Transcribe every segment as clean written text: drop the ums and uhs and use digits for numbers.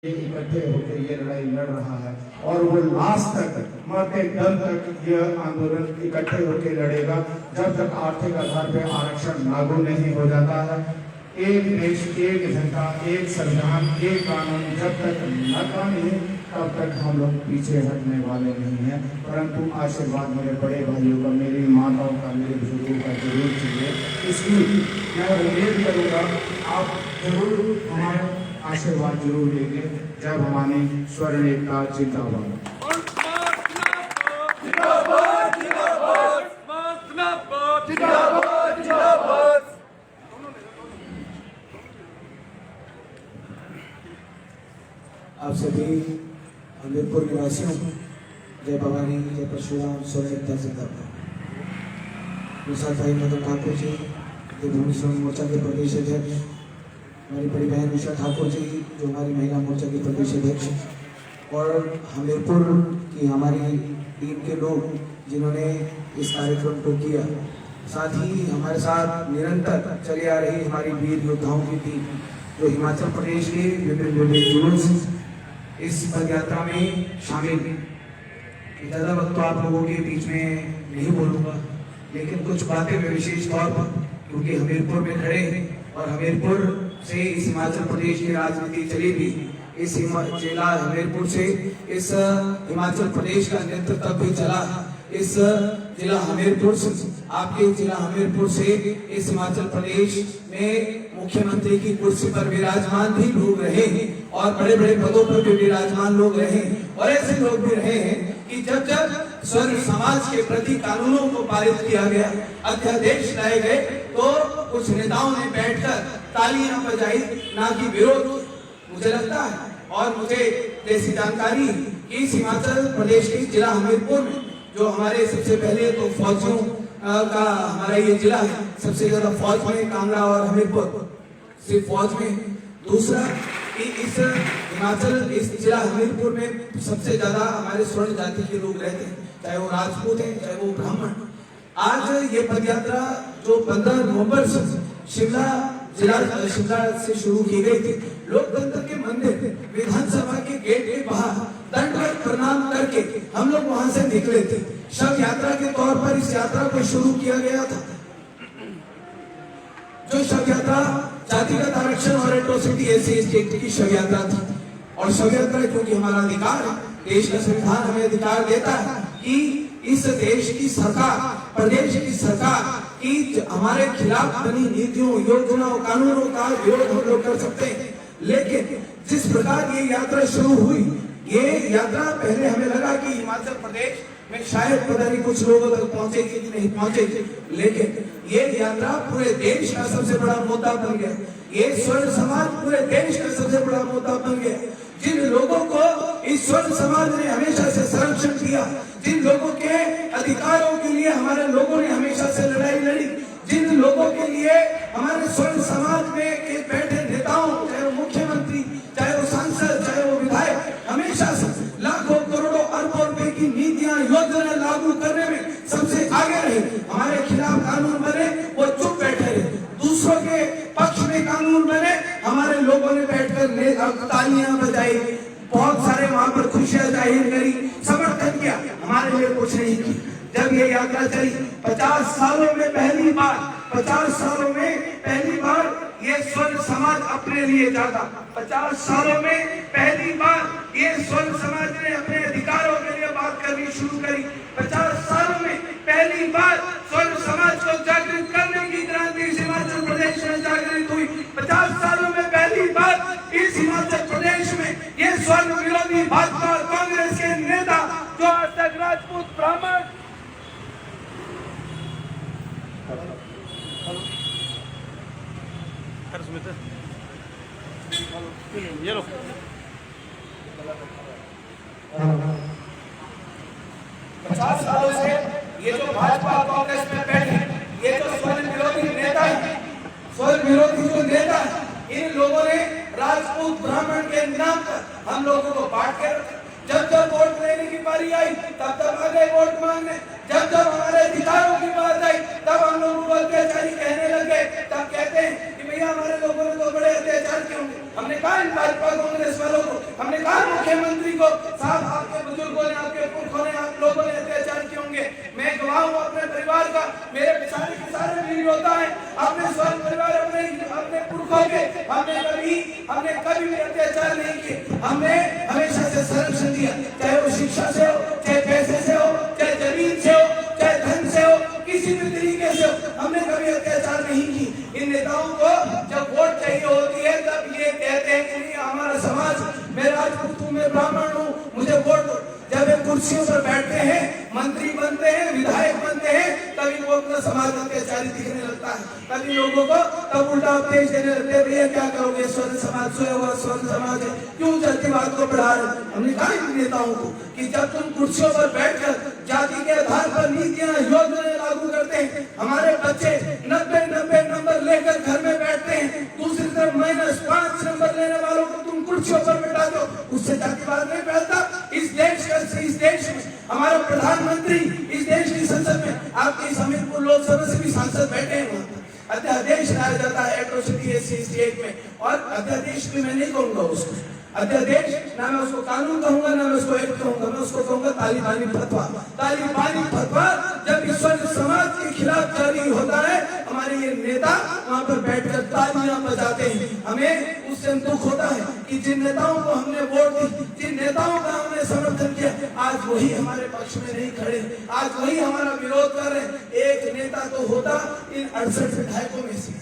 इकट्ठे होकर ये लड़ाई लड़ रहा है और वो लास्ट तक मरते दम तक यह आंदोलन इकट्ठे होकर लड़ेगा जब तक आर्थिक आधार पर आरक्षण लागू नहीं हो जाता है। एक देश, एक जनता, एक संविधान, एक कानून जब तक न कानून तब तक हम लोग पीछे हटने वाले नहीं हैं। परंतु आशीर्वाद मेरे बड़े भाइयों का, मेरी माताओं का, मेरे बुजुर्गों का जरूर चाहिए। इसकी मैं उम्मीद करूँगा आप जरूर हमारे आशीर्वाद जरूर लेंगे। जब हमारी स्वर्ण एकता जिंदाबाद। आप सभी हमीरपुर निवासियों जय भवानी, जय परशुराम, स्वर्ण एकता जिंदाबाद। प्रसाद भाई मदन ठाकुर जी देवभूमि श्रम मोर्चा के प्रदेश अध्यक्ष, हमारी बड़ी बहन उषा ठाकुर जी जो हमारी महिला मोर्चा की प्रदेश अध्यक्ष, और हमीरपुर की हमारी टीम के लोग जिन्होंने इस कार्यक्रम को किया, साथ ही हमारे साथ निरंतर चली आ रही हमारी वीर योद्धाओं की टीम जो हिमाचल प्रदेश के विभिन्न जुलूस इस पद यात्रा में शामिल। ज़्यादा वक्त तो आप लोगों के बीच में नहीं बोलूँगा, लेकिन कुछ बातें मैं विशेष तौर पर, क्योंकि हमीरपुर में खड़े और हमीरपुर से इस हिमाचल प्रदेश की राजनीति चली भी, इस जिला हमीरपुर से इस हिमाचल प्रदेश का नेतृत्व भी चला। इस जिला हमीरपुर से, आपके जिला हमीरपुर से इस हिमाचल प्रदेश में मुख्यमंत्री की कुर्सी पर विराजमान भी लोग रहे हैं और बड़े बड़े पदों पर भी विराजमान लोग रहे हैं। और ऐसे लोग भी रहे हैं कि जब जब स्वर्ण समाज के प्रति कानूनों को पारित किया गया, अध्यादेश लाए गए, तो कुछ नेताओं ने बैठकर तालियां बजाई, ना कि विरोध। मुझे लगता है और मुझे जैसी जानकारी इस हिमाचल प्रदेश के जिला हमीरपुर में जो हमारे सबसे पहले तो फौजियों का हमारा ये जिला है, सबसे ज्यादा फौज में कांगड़ा और हमीरपुर सिर्फ फौज में। दूसरा इस हिमाचल, इस जिला हमीरपुर में सबसे ज्यादा हमारे स्वर्ण जाति के लोग रहते हैं, चाहे वो राजपूत हैं, चाहे वो ब्राह्मण। आज ये पदयात्रा जो 15 नवंबर से शिमला से शुरू की गई थी, लोकतंत्र के मंदिर विधानसभा के गेट के बाहर दंडवत प्रणाम करके हम लोग वहां से निकले थे। शव यात्रा के तौर पर इस यात्रा को शुरू किया गया था। जो शव यात्रा जातिगत आरक्षण और एट्रोसिटी एससी एक्ट की शव यात्रा थी। और शव यात्रा क्योंकि हमारा अधिकार है, देश का संविधान हमें अधिकार देता है कि इस देश की सरकार, प्रदेश की सरकार की हमारे खिलाफ बनी नीतियों, योजनाओं, कानूनों का विरोध हम लोग कर सकते हैं। लेकिन जिस प्रकार ये यात्रा शुरू हुई, ये यात्रा पहले हमें लगा कि हिमाचल प्रदेश में शायद पता नहीं कुछ लोगों तक पहुंचेगी कि नहीं पहुंचेगी, लेकिन ये यात्रा पूरे देश का सबसे बड़ा मुद्दा बन गया। ये स्वर्ण समाज पूरे देश का सबसे बड़ा मुद्दा बन गया। जिन लोगों को इस स्वर्ण समाज ने हमेशा से संरक्षण दिया, जिन लोगों के अधिकारों के लिए हमारे लोगों ने हमेशा से लड़ाई लड़ी, जिन लोगों के लिए हमारे स्वर्ण समाज में के बैठे नेताओं, चाहे वो मुख्यमंत्री, चाहे वो सांसद, चाहे वो विधायक, हमेशा से लाखों करोड़ों अरबों रुपए की नीतियां, योजना लागू करने में सबसे आगे रहे। हमारे खिलाफ कानून बने, वो चुप बैठे रहे। दूसरों के पक्ष में कानून बने, हमारे लोगों ने बैठकर तालियां बजाई, बहुत सारे वहां पर खुशियां जाहिर करी, समर्थन किया, हमारे लिए कुछ नहीं किया। जब ये यात्रा चली 50 सालों में पहली बार, 50 सालों में पहली बार ये स्वर्ण समाज अपने लिए जागा। 50 सालों में पहली बार ये स्वर्ण समाज ने अपने अधिकारों के लिए बात करनी शुरू करी। 50 सालों में पहली बार स्वर्ण समाज को जागृत करने की क्रांति इस हिमाचल प्रदेश में जागृत हुई। 50 सालों में पहली बार इस हिमाचल प्रदेश में ये स्वर्ण विरोधी भाजपा और कांग्रेस के नेता जो आज तक राजपूत, ब्राह्मण, ये लो 50 सालों से ये जो भाजपा कांग्रेस में बैठे, ये जो स्वर्ण विरोधी नेता है, स्वर्ण विरोधी जो नेता है, इन लोगों ने राजपूत, ब्राह्मण के नाम पर हम लोगों को बांट के रखा। जब जब वोट लेने की बारी आई, तब तब आगे वोट मांगने। जब जब हमारे अधिकारों की बात आई, तब हम लोग को अत्याचारी कहने लगे। तब कहते हैं कि भैया हमारे लोगों ने तो बड़े अत्याचार किए होंगे। हमने कहा इन भाजपा कांग्रेस वालों को, हमने कहा मुख्यमंत्री को, साहब आपके बुजुर्गों ने, आपके पुरखों ने, आप लोगों ने अत्याचार किए होंगे। मैं गवाह हूँ अपने परिवार का, मेरे सारे के सारे वीर योद्धा हैं, अपने स्वर्ग परिवार, अपने पुरखों के हमने कभी भी अत्याचार नहीं किए। हमने हमेशा से संरक्षण दिया, चाहे वो शिक्षा से हो, चाहे पैसे से हो, चाहे जमीन से हो, चाहे धन से हो, किसी भी तरीके से हो, हमने कभी अत्याचार नहीं की। इन नेताओं को जब वोट चाहिए होती है तब ये कहते हैं कि नहीं हमारा समाज, मैं राजपूत हूँ, मैं ब्राह्मण हूँ, मुझे वोट दो। जब वे कुर्सियों पर बैठते हैं, मंत्री बनते हैं, विधायक बनते हैं, तभी वो अपना समाज अत्याचारी दिखने लगता है। तभी लोगों को तब उल्टा उपदेश देने लगते हैं, भैया क्या करोगे, स्वर्ण समाज सोया हुआ स्वर्ण समाज है, क्यों जातिवाद को बढ़ा रहे। हमने कहा इन नेताओं को कि जब तुम कुर्सियों पर बैठकर जाति के आधार पर नीतियां योजनाएं लागू करते हैं, हमारे बच्चे 90 नंबर लेकर घर में बैठते हैं, दूसरी तरफ -5 नंबर लेने वालों को तुम कुर्सियों पर बैठा दो, उससे जातिवाद नहीं फैलता। इस देश में हमारा प्रधानमंत्री, इस देश की संसद में, आपके हमीरपुर लोकसभा से भी सांसद बैठे हैं, अध्यादेश लाया जाता है एट्रोसिटी SC एक्ट में, और अध्यादेश भी मैं नहीं कहूंगा उसको अध्यादेश, ना मैं उसको कानून कहूंगा, ना मैं उसको एक्ट कहूंगा, मैं उसको कहूंगा तालिबानी फतवा। तालिबानी फतवा जब स्वर्ण समाज के खिलाफ जारी होता है, हमारे ये नेता वहां पर बैठकर तालियां बजाते हैं। हमें उससे दुख होता है कि जिन नेताओं को हमने वोट दी, जिन नेताओं का हमने समर्थन किया, आज वही हमारे पक्ष में नहीं खड़े, आज वही हमारा विरोध कर रहे। एक नेता तो होता इन 68 विधायकों में से,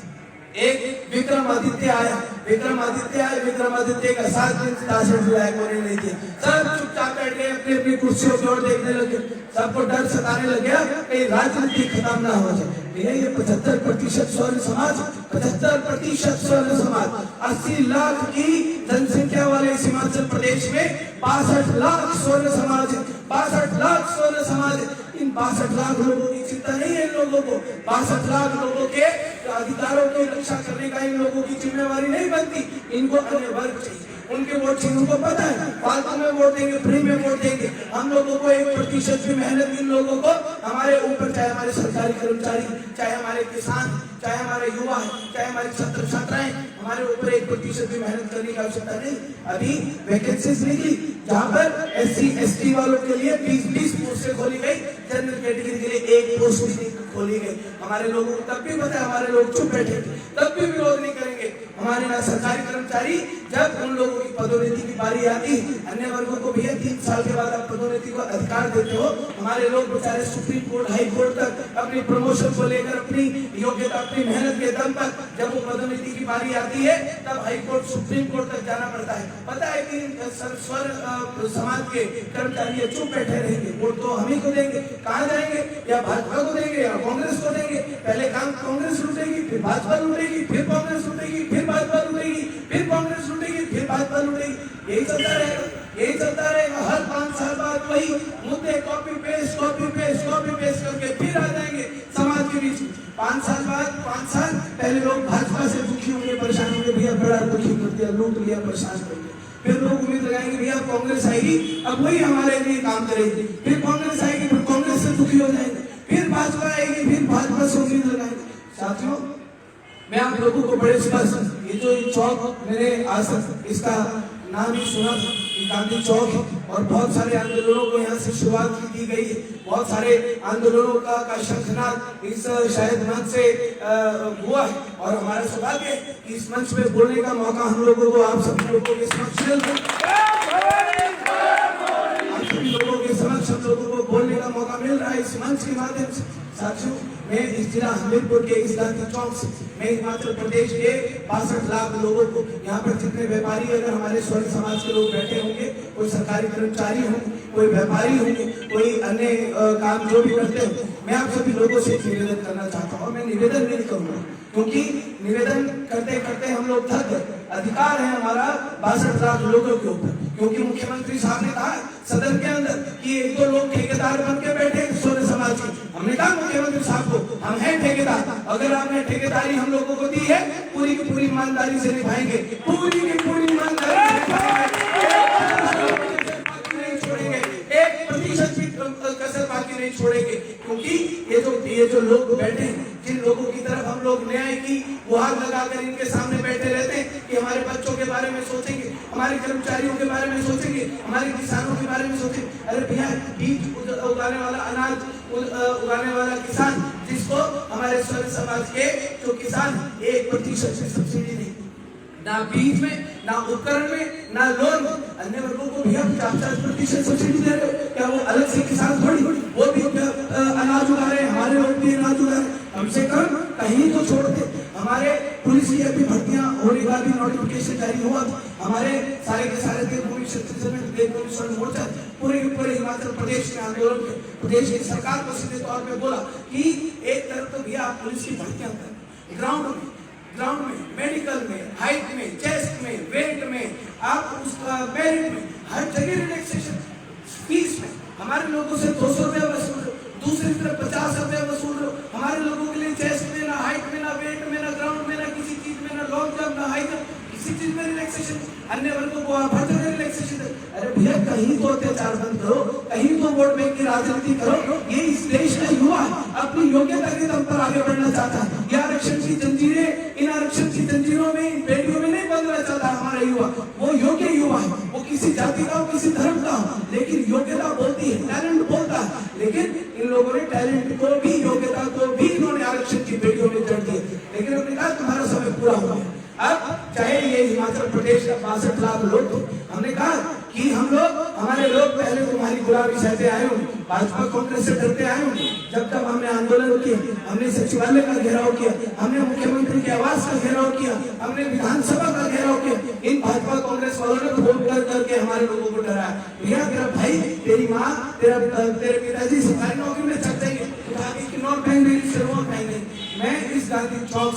एक विक्रमादित्य आया, विक्रमादित्य का 7 दिन से 66 विधायकों ने नहीं दिया, सब चुपचाप बैठ गए, अपनी अपनी कुर्सियों की ओर देखने लगे, सबको डर सताने लग गया कहीं राजनीति खत्म ना हो जाए। ये 75% स्वर्ण समाज, 75% स्वर्ण समाज, 80 लाख की जनसंख्या वाले इस हिमाचल प्रदेश में 62 लाख स्वर्ण समाज है, 62 लाख स्वर्ण समाज है। इन 62 लाख लोगों की चिंता नहीं है, इन लोगों को 62 लाख लोगों के अधिकारों की रक्षा करने का इन लोगों की जिम्मेवारी नहीं बनती। इनको अन्य वर्ग चाहिए, उनके वोट चाहिए, उनको पता है फालतू में वोट देंगे, फ्री में वोट देंगे। हम लोगों को 1% की मेहनत इन लोगों को हमारे ऊपर, चाहे हमारे सरकारी कर्मचारी, चाहे हमारे किसान, चाहे हमारे युवा है, चाहे हमारे छात्र छात्राएं, हमारे ऊपर 1% भी मेहनत करने की आवश्यकता नहीं। अभी वैकेंसीज निकली जहाँ पर SC ST वालों के लिए 20 पोस्टें खोली गई, जनरल कैटेगरी के लिए 1 पोस्ट भी खोली गई। हमारे लोगों को तब भी पता है, हमारे लोग चुप बैठे थे, तब भी विरोध नहीं करेंगे। हमारे ना सरकारी कर्मचारी, जब उन लोगों की पदोन्नति की बारी आती, अन्य वर्गों को भैया 3 साल के बाद आप पदोन्नति को अधिकार देते हो, हमारे लोग बेचारे सुप्रीम कोर्ट, हाई कोर्ट तक अपनी प्रमोशन को लेकर, अपनी योग्यता, अपनी मेहनत के दम पर जब वो पदोन्नति की बारी आती है, तब हाई कोर्ट, सुप्रीम कोर्ट तक जाना पड़ता है। पता है कि स्वर्ण समाज के कर्मचारी चुप बैठे रहेंगे, वोट तो हम ही को देंगे, कहाँ जाएंगे, या भाजपा को देंगे या कांग्रेस को देंगे। पहले काम कांग्रेस लूटेगी, फिर भाजपा लूटेगी, फिर कांग्रेस लूटेगी, फिर भाजपा लूटेगी, फिर कांग्रेस लूटेगी, फिर भाजपा लूटेगी। यही चलता रहेगा। हर 5 साल बाद वही मुद्दे कॉपी पेस्ट करके फिर आ जाएंगे समाज के बीच। 5 साल बाद, 5 साल पहले लोग भाजपा से दुखी होंगे, परेशान होंगे, भैया बड़ा दुखी कर दिया, लूट लिया, परेशान कर दिया। फिर लोग उम्मीद लगाएंगे भैया कांग्रेस आएगी, अब वही हमारे लिए काम करेगी। फिर कांग्रेस आएगी, फिर कांग्रेस से दुखी हो जाएंगे, फिर भाजपा आएगी, फिर भाजपा से उम्मीद लगाएंगे। साथियों, मैं आप लोगों को बड़े स्पष्ट, ये जो चौक मैंने आज तक इसका नाम ही सुना था, गांधी चौक है, और बहुत सारे आंदोलनों को यहाँ से शुरुआत की गई है। बहुत सारे आंदोलनों का शंखनाद इस शायद मंच से हुआ है, और हमारा सौभाग्य है कि इस मंच पे बोलने का मौका हम लोगों को, आप सभी लोगों के समक्ष हम लोगों को बोलने का मौका मिल रहा है इस मंच के माध्यम से। साथियों, मैं इस जिला हमीरपुर के इस गांधी चौक से, मैं हिमाचल प्रदेश के 62 लाख लोगों को, यहाँ पर जितने व्यापारी, अगर हमारे स्वर्ण समाज के लोग बैठे होंगे, कोई सरकारी कर्मचारी होंगे, कोई व्यापारी होंगे, कोई अन्य काम जो भी करते हो, मैं आप सभी लोगों से निवेदन करना चाहता हूँ। और मैं निवेदन नहीं करूंगा, क्योंकि निवेदन करते करते हम लोग थक गए। अधिकार है हमारा 62 लाख लोगों के ऊपर, क्योंकि मुख्यमंत्री साहब ने कहा सदन के अंदर कि 1-2 लोग ठेकेदार बन के बैठे स्वर्ण समाज के। हमने कहा मुख्यमंत्री साहब को, हम हैं ठेकेदार, अगर आपने ठेकेदारी हम लोगों को दी है, पूरी की पूरी ईमानदारी से निभाएंगे, पूरी की पूरी ईमानदारी से छोड़ेंगे, 1% भी कसर बाकी नहीं छोड़ेंगे। क्योंकि ये जो लोग बैठे हैं, जिन लोगों की तरफ हम लोग न्याय की, वो गुहार लगाकर इनके सामने बैठे रहते हैं कि हमारे बच्चों के बारे में सोचेंगे, हमारे कर्मचारियों के बारे में सोचेंगे, हमारे किसानों के बारे में सोचेंगे। अरे भैया, बीज उगाने वाला, अनाज उगाने वाला किसान, जिसको हमारे स्वर्ण समाज के जो किसान 1% से सब्सिडी नहीं, ना बीज में, ना उपकरण में, ना लोन में। अन्य वर्गों को भैया 50% सब्सिडी दे रहे हो, क्या वो अलग से किसान थोड़ी, वो भी अनाज उगा रहे हैं, हमारे लोग भी अनाज उगा रहे हैं। कम से कम कहीं तो छोड़ते। हमारे पुलिस की अभी भर्तियां होने का भी नोटिफिकेशन जारी हुआ, हमारे सारे के सारे देवभूमि मोर्चा पूरे हिमाचल प्रदेश में आंदोलन के प्रदेश की सरकार को सीधे तौर पे बोला कि एक तरफ तो भैया आप पुलिस की भर्तियां करें, ग्राउंड में, मेडिकल में, हाइट में, चेस्ट में, वेट में, आप उसका मेरिट में, हर जगह रिलैक्सेशन। फीस में हमारे लोगों से 200 रुपया वसूल रहे, दूसरी तरफ 50 रुपया वसूल रहे। हमारे लोगों के लिए चेस्ट में, ना हाइट में, ना वेट में, ना ग्राउंड में, ना किसी चीज में, ना लॉन्ग जंप, ना हाई जंप, किसी चीज में रिलैक्सेशन। अन्य वर्गों को आप हर जगह रिलैक्सेशन। अरे भैया, कहीं तो अत्याचार बंद करो, कहीं तो वोट बैंक की राजनीति करो। ये इस देश का युवा अपनी योग्यता के दम पर आगे बढ़ना चाहता है। ये आरक्षण की जंजीरें, इन आरक्षण की जंजीरों में, इन बेड़ियों में नहीं बंधना चाहता हमारा युवा। वो योग्य युवा है, वो किसी जाति का हो, किसी धर्म का हो, लेकिन योग्यता बोलती है, टैलेंट बोलता है। लेकिन इन लोगों ने टैलेंट को भी, योग्यता को भी इन्होंने आरक्षण की बेड़ियों में जड़ दिया। लेकिन हमने कहा तुम्हारा समय पूरा हो गया। अब चाहे ये हिमाचल प्रदेश का 62 लाख लोग थे, हमने कहा कि हमारे लोग पहले तुम्हारी गुलामी सहते आए होंगे, भाजपा कांग्रेस से डरते आए होंगे। जब तक हमने आंदोलन किया, हमने सचिवालय का घेराव किया, हमने मुख्यमंत्री के आवास का घेराव किया, हमने विधानसभा का घेराव किया, इन भाजपा कांग्रेस वालों ने फोन कर करके हमारे लोगों को डराया। भैया, तेरा भाई, तेरी माँ, तेरे पिताजी सरकारी नौकरी में चल जाएंगे, नोट पहनेंगे। मैं इस गांधी चौक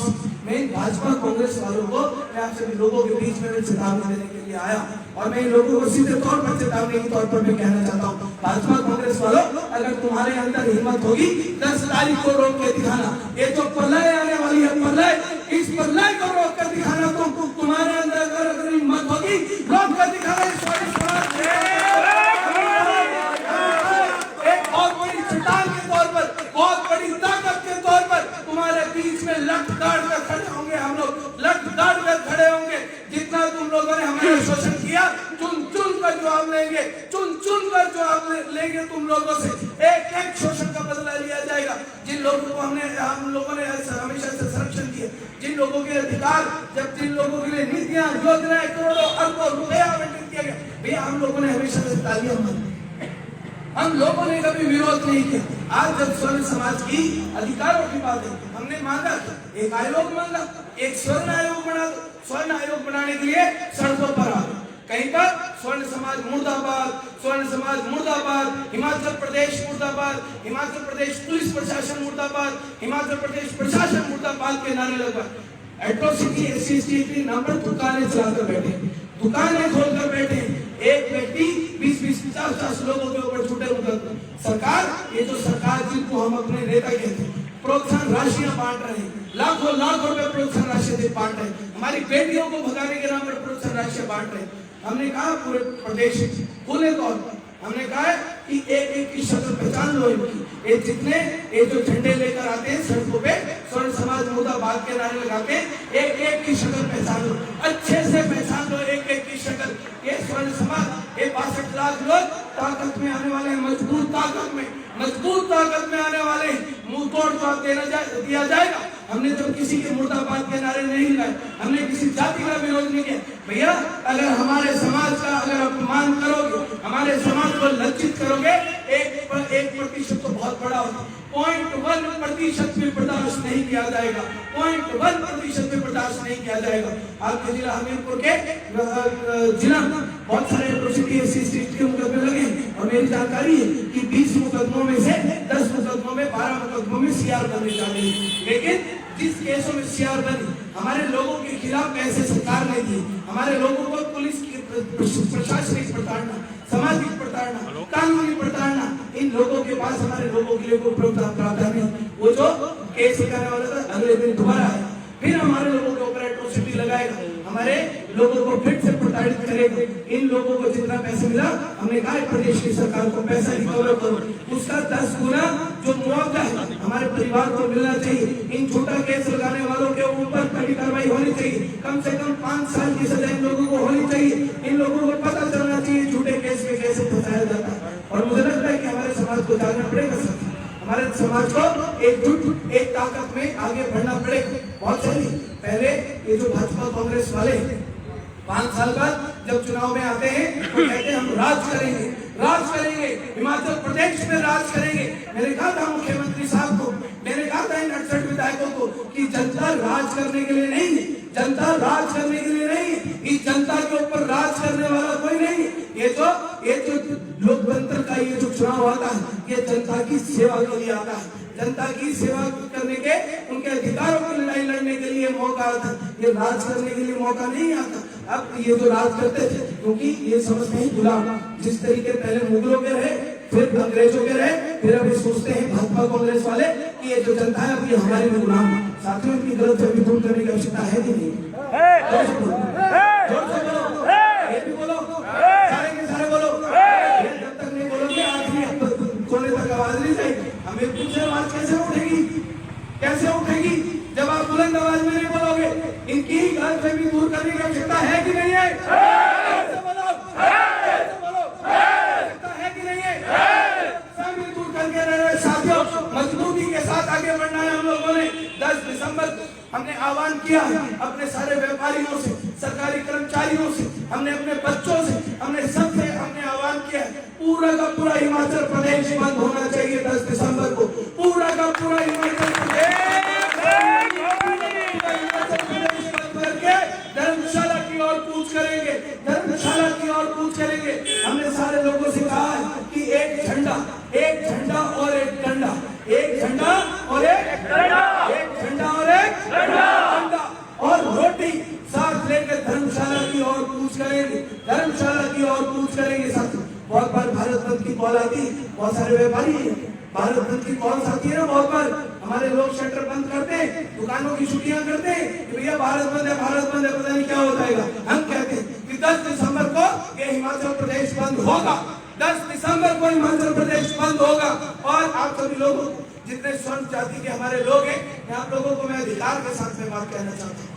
में भाजपा कांग्रेस वालों को, मैं आप सभी लोगों के बीच में चेतावनी देने के लिए आया। और मैं इन लोगों को सीधे तौर पर चेतावनी के तौर पर मैं कहना चाहता हूँ, भाजपा कांग्रेस वालों, अगर तुम्हारे अंदर हिम्मत होगी 10 तारीख को रोक के दिखाना। ये जो प्रलय आने वाली है, प्रलय, इस प्रलय को रोक कर दिखाना। तुम्हारे अंदर अगर हिम्मत होगी, रोक कर दिखाना। एक बहुत बड़ी चट्टान के तौर पर, बहुत बड़ी ताकत के तौर पर तुम्हारे बीच में लट गाड़ कर खड़े होंगे। हम लोग लट गाड़ कर खड़े होंगे। जितना तुम लोगों ने हमारा शोषण किया, चुन चुन कर जवाब लेंगे, चुन चुन कर जवाब लेंगे तुम लोगों से। एक एक शोषण का बदला लिया जाएगा। जिन लोगों को हम लोगों ने हमेशा से संरक्षण किया, जिन लोगों के अधिकार, जब जिन लोगों के लिए नीतियां, योजनाएं, करोड़ों अरबों रुपया आवंटित किया गया, भैया हम लोगों ने हमेशा से तालियां मारी। हम लोगों ने कभी विरोध नहीं किया। आज जब स्वर्ण समाज की अधिकारों की बात है, हमने मांगा, एक आयोग मांगा, एक स्वर्ण आयोग बना दो। स्वर्ण आयोग बनाने के लिए सड़कों पर आ गए। कहीं पर स्वर्ण समाज मुर्दाबाद, स्वर्ण समाज मुर्दाबाद, हिमाचल प्रदेश मुर्दाबाद, हिमाचल प्रदेश पुलिस प्रशासन मुर्दाबाद, हिमाचल प्रदेश प्रशासन मुर्दाबाद के नारे लगा। एट्रोसिटी, SC/ST नाम पर दुकानें चलाकर बैठे, दुकानें खोलकर बैठे। एक व्यक्ति 20-50 लोगों के ऊपर छूटे मुकदमे। सरकार, ये जो सरकार जिनको हम अपने नेता कहते हैं, प्रोत्साहन राशियां बांट रहे हैं, लाखों रुपए प्रोत्साहन राशि बांट रहे हैं, हमारी बेटियों को भगाने के नाम पर प्रोत्साहन राशि बांट रहे हैं। हमने कहा पूरे प्रदेश खुले तौर पर हमने कहा कि एक एक की शक्ल पहचान लो इनकी। ये जो झंडे लेकर आते हैं सड़कों पे, स्वर्ण समाज मुर्दाबाद के नारे लगाते हैं, एक एक की शक्ल पहचान लो, अच्छे से पहचान लो एक एक की शक्ल। ये स्वर्ण समाज, ये 62 लाख लोग ताकत में आने वाले हैं, मजबूत ताकत में आने वाले हैं। मुंह तोड़ जवाब दिया जाएगा। हमने जब किसी के मुर्दाबाद के नारे नहीं लगाए, हमने किसी जाति का विरोध नहीं किया। भैया, अगर हमारे समाज का अगर अपमान करोगे, हमारे समाज को लज्जित करोगे, 1% तो बहुत बड़ा होगा। 0.1% भी बर्दाश्त नहीं किया जाएगा। 0.1% भी बर्दाश्त नहीं किया जाएगा। आपके जिला हमीरपुर के जिला बहुत सारे एट्रोसिटी, SC/ST के मुकदमे लगे और मेरी जानकारी है कि 20 मुकदमों में से 10 मुकदमों में 12 मुकदमों में CR बनने जा रही है। लेकिन जिस केसों में CR बनी, हमारे लोगों के खिलाफ पैसे सरकार ने दिए, हमारे लोगों को पुलिस की प्रशासनिक प्रताड़ना, सामाजिक प्रताड़ना, कानूनी प्रताड़ना, इन लोगों के पास हमारे लोगों के लिए कोई प्रावधान, वो जो केस करने वाला था अगले दिन दोबारा आया, फिर हमारे लोगों के ऊपर एट्रोसिटी लगाएगा, हमारे लोगों को फिर से प्रताड़ित करेगा। इन लोगों को जितना पैसा मिला, हमने कहा प्रदेश की सरकार को पैसा रिकवर करो, उसका 10 गुना जो मुआवजा है हमारे परिवार को मिलना चाहिए। इन छोटा केस लगाने वालों के ऊपर कड़ी कम से कम 5 साल की सजा इन लोगों को होनी चाहिए। इन लोगों को पता चलना चाहिए झूठे केस में कैसे फंसाया जाता है। और मुझे लगता है कि हमारे समाज को जागना पड़ेगा सर, हमारे समाज को एकजुट एक ताकत में आगे बढ़ना पड़ेगा। बहुत सही, पहले ये जो भाजपा कांग्रेस वाले 5 साल बाद जब चुनाव में आते हैं तो कहते हैं हम राज करेंगे, राज करेंगे, हिमाचल प्रदेश में राज करेंगे। मैंने कहा था मुख्यमंत्री साहब को, मैंने कहा था इन 68 विधायकों को कि जनता राज करने के लिए नहीं, जनता राज करने के लिए नहीं, इस जनता के ऊपर राज करने वाला कोई नहीं। ये जो लोकतंत्र का ये जो चुनाव आता है ये जनता की सेवा के लिए आता है, जनता की सेवा करने के, उनके अधिकारों की लड़ाई लड़ने के लिए मौका आता है, ये राज करने के लिए मौका नहीं आता। अब ये जो राज करते थे क्योंकि ये समझते हैं गुलाम, जिस तरीके पहले मुगलों के रहे फिर अंग्रेजों के रहे, फिर अभी सोचते हैं भाजपा कांग्रेस वाले कि ये जो जनता है अब ये हमारे में गुलाम है। साथियों इनकी गलतफहमी दूर करने की आवश्यकता है कि नहीं? जोर से बोलो, ये भी बोलो, सारे के सारे बोलो। जब तक नहीं बोलोगे आखिरी कोने तक आवाज नहीं जाएगी। हमें पूछे आवाज कैसे उठेगी, कैसे उठेगी जब आप बुलंद आवाज में नहीं बोलोगे? इनकी गलतफहमी दूर करने की आवश्यकता है कि नहीं है? कैसे बोलो, कैसे बोलो, आवश्यकता है कि नहीं है? गलतफहमी दूर करके रहे साथियों, मजबूती के साथ आगे बढ़ना है। हम लोगों ने 10 दिसंबर हमने आह्वान किया है अपने सारे व्यापारियों से, सरकारी कर्मचारियों से, हमने अपने बच्चों से, हमने सबसे हमने आह्वान किया है पूरा का पूरा हिमाचल प्रदेश बंद होना चाहिए 10 दिसंबर को। पूरा का पूरा हिमाचल प्रदेश बंद करके धर्मशाला की ओर कूच करेंगे, धर्मशाला की ओर कूच करेंगे। हमने सारे लोगों से कहा है कि एक झंडा और एक डंडा, एक झंडा और एक डंडा, एक झंडा और एक डंडा और रोटी साथ लेकर धर्मशाला की ओर कूच करेंगे, धर्मशाला की ओर कूच करेंगे। साथियों बहुत बार भारत बंद की कॉल आती, बहुत सारे व्यापारी भारत बंद की कॉल आती है ना, बहुत बार हमारे लोग शटर बंद करते हैं, दुकानों की छुट्टियां करते हैं कि भैया भारत बंद है, भारत बंद है, पता नहीं क्या हो जाएगा। हम कहते हैं कि 10 दिसंबर को ये हिमाचल प्रदेश बंद होगा, 10 दिसंबर को हिमाचल प्रदेश बंद होगा। और आप सभी लोगों जितने स्वर्ण जाति के हमारे लोग हैं, आप लोगों को मैं अधिकार के साथ में बात कहना चाहता हूँ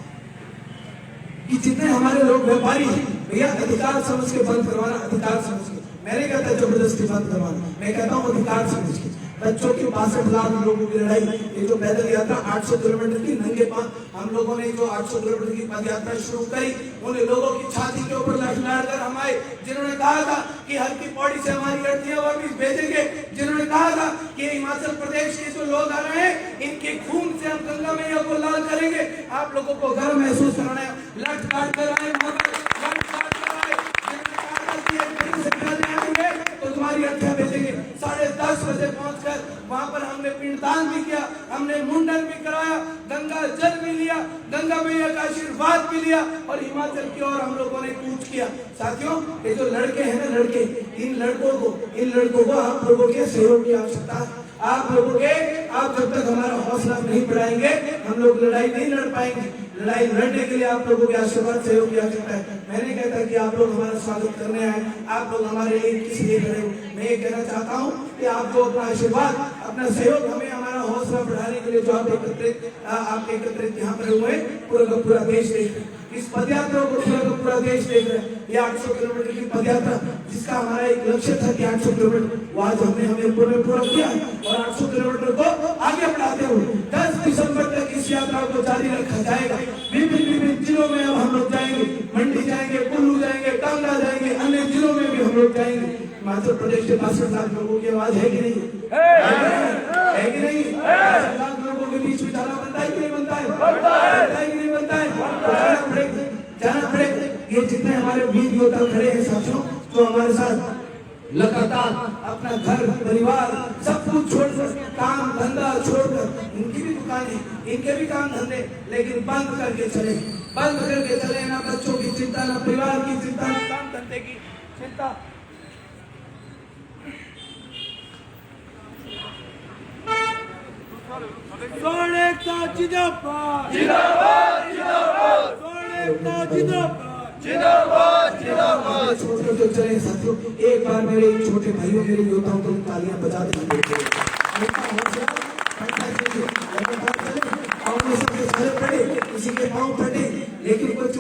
कि जितने हमारे लोग व्यापारी हैं भैया अधिकार समझ के बंद करवाना, अधिकार समझ के। मैंने कहता जबरदस्ती बंद करवाना, मैं कहता हूँ अधिकार समझ के। बच्चों की 62 लाख लोगों की लड़ाई, ये जो पैदल यात्रा 800 किलोमीटर की नंगे पांव हम लोगों ने जो 800 किलोमीटर की पद यात्रा शुरू करी, उन लोगों की छाती के ऊपर लठमार कर हम आए, जिन्होंने कहा था कि हर की पौड़ी से हमारी अर्थीयां वापिस भेजेंगे, जिन्होंने कहा था कि हिमाचल प्रदेश के जो लोग आ रहे हैं इनके खून से हम गंगा मैया को लाल करेंगे। आप लोगों को गर्व महसूस कराना है, लठ काट कर आए, तो तुम्हारी अर्थीयां भेजेंगे। 10:30 बजे पहुंचकर वहां पर हमने पिंडदान भी किया, हमने मुंडन भी कराया, गंगा जल भी लिया, गंगा मैया का आशीर्वाद भी लिया और हिमाचल की ओर हम लोगों ने कूच किया। साथियों ये जो लड़के हैं ना, लड़के, इन लड़कों को आप लोगों के सहयोग की आवश्यकता है। आप जब तक हमारा हौसला नहीं बढ़ाएंगे हम लोग लड़ाई नहीं लड़ पाएंगे। लड़ाई लड़ने के लिए आप लोगों के आशीर्वाद सहयोग की आवश्यकता है। मैंने कहता कि आप लोग हमारा स्वागत करने आए, आप लोग हमारे लिए किस लिए खड़े हो। मैं ये कहना चाहता हूँ कि आप जो अपना आशीर्वाद, अपना सहयोग हमें, हमारा हौसला बढ़ाने के लिए जो आप एकत्रित यहाँ पर हुए, पूरा का पूरा देश देख रहे, इस पदयात्रा को पूरा का पूरा देश देख रहे हैं। ये 800 किलोमीटर की पदयात्रा जिसका हमारा एक लक्ष्य था कि 800 किलोमीटर, वो आज हमने हमें पूरा किया और 800 किलोमीटर को आगे बढ़ाते हुए 10 दिसंबर तक इस यात्रा को जारी रखा जाएगा। विभिन्न जिलों में अब हम लोग जाएंगे, मंडी जाएंगे, कुल्लू जाएंगे, कांगड़ा जाएंगे, अन्य जिलों में भी हम लोग जाएंगे। हिमाचल प्रदेश के 62 लाख लोगों की आवाज है कि नहीं? है कि नहीं? 62 लाख लोगों के बीच में जाना बनता है कि नहीं बनता है? बनता है कि नहीं बनता है? जाना पड़ेगा। ये जितने हमारे वीर योद्धा खड़े हैं साथियों, जो हमारे साथ लगातार अपना घर परिवार सब कुछ छोड़कर, काम धंधा छोड़कर, इनकी भी दुकानें, इनके भी काम धंधे, लेकिन बंद करके चले ना बच्चों की चिंता, ना परिवार की चिंता, ना काम धंधे की चिंता। जिंदाबाद जिंदाबाद जिंदाबाद जिंदाबाद जिंदाबाद। छोड़कर जो चले साथियों, एक बार मेरे छोटे भाइयों, मेरे योद्धाओं को तालियां बजा देंगे। किसी के पाँव फटे लेकिन कुछ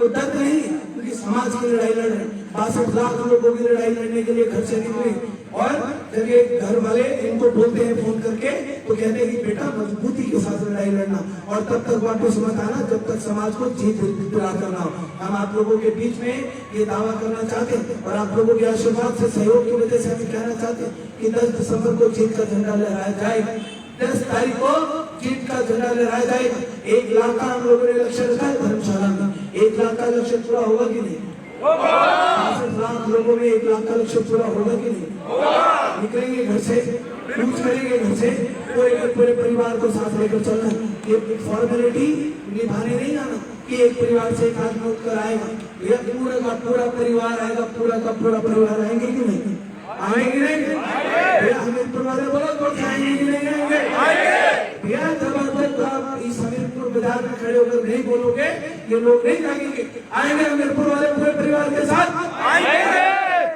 वो दर्द नहीं है, क्योंकि समाज की लड़ाई लड़ रहे हैं। 62 लाख लोगों की लड़ाई लड़ने के लिए घर से निकले, और जब ये घर वाले इनको बोलते हैं फोन करके, तो कहते हैं कि बेटा मजबूती के साथ लड़ाई लड़ना, और तब तक वापस मत आना जब तक समाज को जीत दिला करना हो। हम आप लोगों के बीच में ये दावा करना चाहते हैं, और आप लोगों के आशीर्वाद से, सहयोग की वजह से हम कहना चाहते हैं कि 10 दिसंबर को जीत का झंडा लहराया जाएगा। 10 तारीख को जीत का झंडा लहराया जाएगा। 1 लाख का हम लोगों ने लक्ष्य रखा है धर्मशाला में। 1 लाख का लक्ष्य पूरा होगा कि नहीं? 65 लाख लोगों में 1 लाख का लक्ष्य पूरा होगा कि नहीं? निकलेंगे घर से, कूच करेंगे घर से, पूरे परिवार को साथ लेकर चलना। ये फॉर्मेलिटी निभाने नहीं आना कि एक परिवार से एक आदमी उठकर आएगा, या पूरा का पूरा परिवार आएगा, पूरा का पूरा परिवार आएंगे कि नहीं? आएंगे कि नहीं? भैया हमीरपुर वाले बोलो तो आएंगे कि नहीं आएंगे? भैया जब आप इस हमीरपुर बाजार में खड़े होकर नहीं बोलोगे, ये लोग नहीं जाएंगे। आएंगे हमीरपुर वाले पूरे परिवार के साथ आएंगे।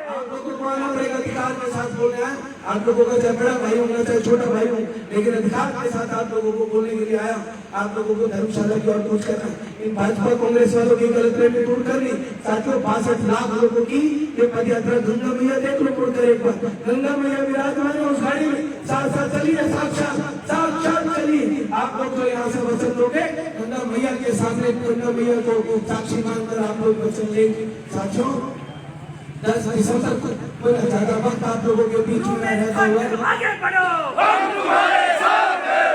आप लोगों को आना पड़ेगा, अधिकार के साथ बोलना है। आप लोगों का चाहे बड़ा भाई होगा चाहे छोटा भाई हो, लेकिन अधिकार के साथ आप लोगों को बोलने के लिए आया। आप लोगों को धर्मशाला की ओर कूच करना, इन भाजपा कांग्रेस वालों की गलतफहमी दूर करनी। साथियों 62 लाख लोगों की ये पद यात्रा, गंगा मैया देख लो मुड़कर एक बार, गंगा मैया विराजमान है उस गाड़ी में, साथ साथ चलिए, साक्षात चलिए। आप लोग जो यहाँ से वचन लोगे, गंगा मैया के सामने गंगा मैया को साक्षी मानकर आप लोग वचन लेंगे। साथियों 10 दिसंबर को ज्यादा वक्त आप लोगों के बीच में रहता हुआ, आगे बढ़ो, हम तुम्हारे साथ हैं,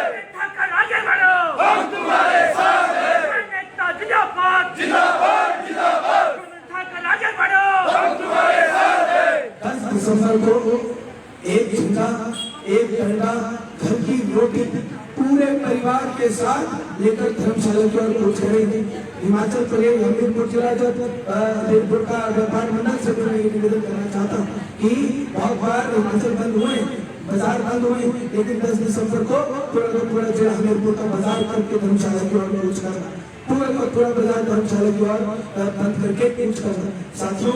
आगे बढ़ो, हम तुम्हारे साथ हैं, नेता जिंदाबाद जिंदाबाद जिंदाबाद, आगे बढ़ो, हम तुम्हारे साथ हैं। 10 दिसंबर को एक झंडा, एक डंडा, घर की रोटी पूरे परिवार के साथ लेकर धर्मशाला की ओर कूच करेंगे। हिमाचल प्रदेश हमीरपुर जिला हमीरपुर का व्यापार मंडल से मैं ये निवेदन करना चाहता हूँ कि बहुत बार हिमाचल बंद हुए, बाजार बंद हुए, लेकिन 10 दिसंबर को पूरा जिला हमीरपुर का बाजार करके धर्मशाला की ओर कूच करना, पूरा बाजार धर्मशाला की ओर बंद करके कूच करना। साथियों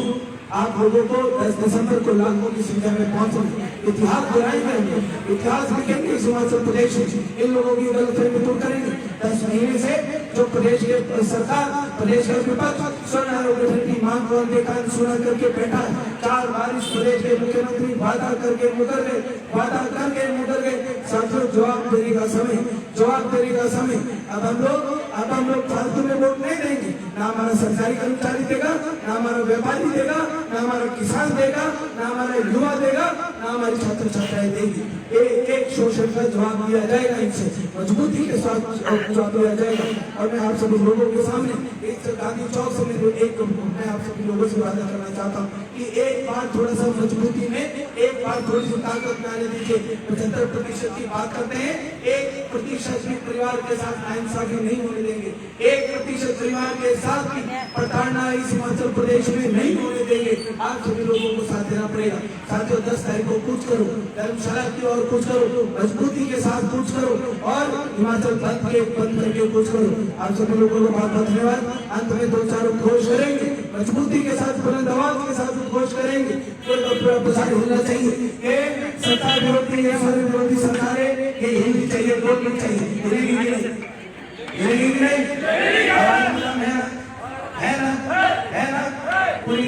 आप लोगों को 10 दिसंबर को लाखों की संख्या में पहुंचना, इतिहास बनाएंगे, इतिहास लिखेंगे हिमाचल प्रदेश में। इन लोगों की गलतफहमी दूर करेंगे। 10 महीने से जो प्रदेश के सरकार, प्रदेश का विपक्ष स्वर्ण आरोग्य की मांग को अनदेखा सुना करके बैठा है। 4 बार इस प्रदेश के मुख्यमंत्री वादा करके मुकर गए। साथियों जवाब देने का समय। अब हम लोग फालतू में वोट नहीं देंगे। ना हमारा सरकारी कर्मचारी देगा, ना हमारा व्यापारी देगा, ना हमारा किसान देगा, ना हमारा युवा देगा, ना हमारी छात्र छात्राएं देगी। एक शोषण का जवाब दिया जाएगा, इनसे मजबूती के साथ जवाब दिया जाएगा। और मैं आप सभी लोगों के सामने गांधी चौक से मैं आप सभी लोगों से वादा करना चाहता हूँ कि एक बार थोड़ा सा मजबूती में, एक बार थोड़ी सी ताकत में आने दीजिए। 75% की बात करते हैं, 1% भी परिवार के साथ नाइंसाफी नहीं होने देंगे। 1% परिवार के साथ भी प्रताड़ना इस हिमाचल प्रदेश में नहीं होने देंगे। आप सभी लोगों को साथ देना पड़ेगा। साथियों 10 तारीख को कूच करो, धर्मशाला की ओर कूच करो, मजबूती के साथ कूच करो, और हिमाचल बंद करके कूच करो। आप सभी लोगों को बहुत बहुत धन्यवाद। अंत में 2-4 उद्घोष करेंगे, मजबूती के साथ, बुलंद आवाज के साथ उद्घोष करेंगे। पूरा प्रसार होना चाहिए कि सरकार विरोधी है, सारे विरोधी सरकारें ये हिंदी चाहिए, बोलनी चाहिए, हिलेगी नहीं, है ना पूरी।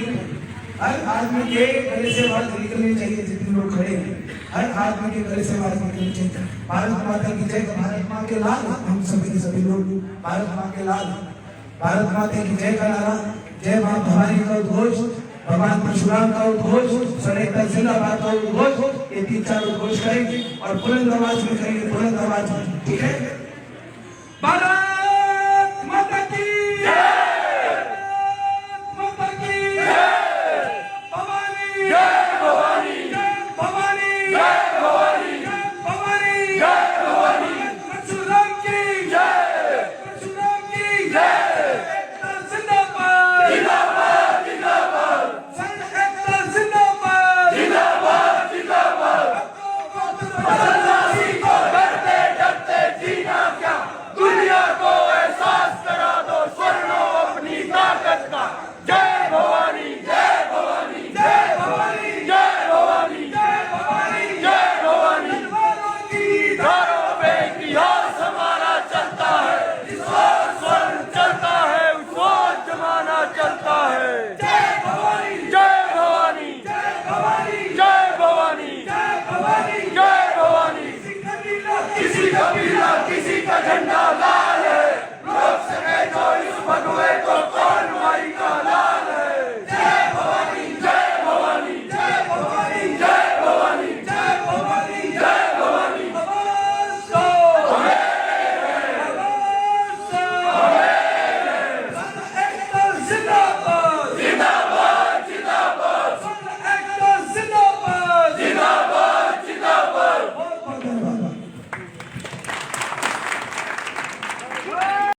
हर आदमी के गले से आवाज निकलनी चाहिए। जितने लोग खड़े हैं, हर आदमी के गले से आवाज निकलनी चाहिए। भारत माता की जय, भारत माँ के लाल। हम सभी लोग भारत माँ के लाल, भारत माता की जय का नारा, जय माँ भवानी का उद्घोष, भगवान परशुराम का उद्घोष, स्वनेता जिंदाबाद का उद्घोष, ये 3-4 उद्घोष करेंगे और बुलंद आवाज में करेंगे, बुलंद आवाज में। ठीक है।